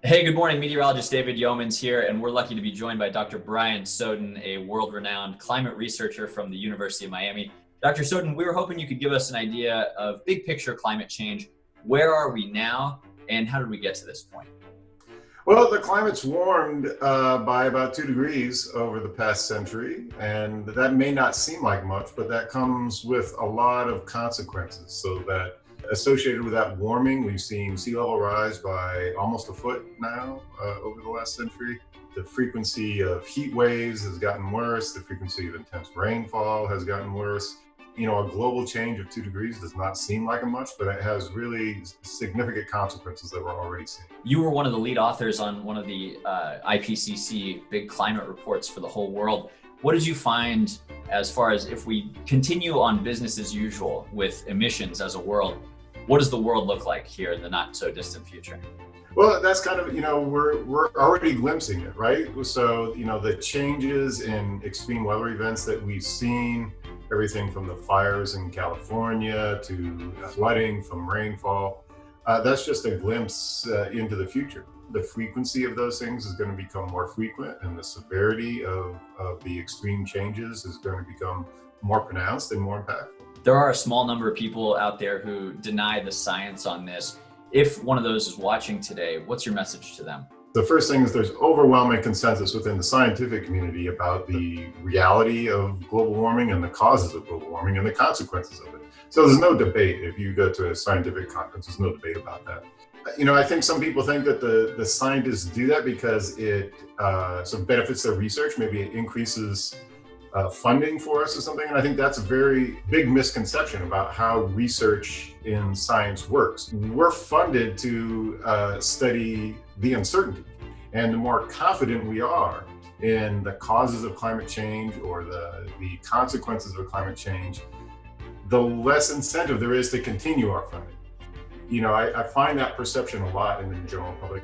Hey, good morning. Meteorologist David Yeomans here, and we're lucky to be joined by Dr. Brian Soden, a world-renowned climate researcher from the University of Miami. Dr. Soden, we were hoping you could give us an idea of big picture climate change. Where are we now, and how did we get to this point? Well, the climate's warmed by about 2 degrees over the past century, and that may not seem like much, but that comes with a lot of consequences. So that associated with that warming, we've seen sea level rise by almost a foot now over the last century. The frequency of heat waves has gotten worse. The frequency of intense rainfall has gotten worse. A global change of 2 degrees does not seem like much, but it has really significant consequences that we're already seeing. You were one of the lead authors on one of the IPCC big climate reports for the whole world. What did you find as far as if we continue on business as usual with emissions as a world, what does the world look like here in the not so distant future? Well, that's kind of, we're already glimpsing it, right? So, the changes in extreme weather events that we've seen, everything from the fires in California to flooding from rainfall, that's just a glimpse into the future. The frequency of those things is going to become more frequent, and the severity of the extreme changes is going to become more pronounced and more impactful. There are a small number of people out there who deny the science on this. If one of those is watching today, what's your message to them? The first thing is there's overwhelming consensus within the scientific community about the reality of global warming and the causes of global warming and the consequences of it. So there's no debate. If you go to a scientific conference, there's no debate about that. I think some people think that the scientists do that because it sort of benefits their research. Maybe it increases funding for us or something. And I think that's a very big misconception about how research in science works. We're funded to study the uncertainty. And the more confident we are in the causes of climate change or the consequences of climate change, the less incentive there is to continue our funding. I find that perception a lot in the general public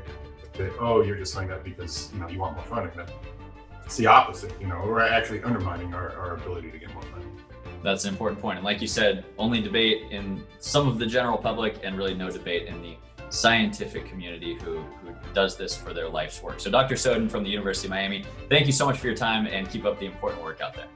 that, oh, you're just saying that because, you want more funding. It's the opposite, we're actually undermining our ability to get more funding. That's an important point. And like you said, only debate in some of the general public and really no debate in the scientific community who does this for their life's work. So Dr. Soden from the University of Miami, thank you so much for your time and keep up the important work out there.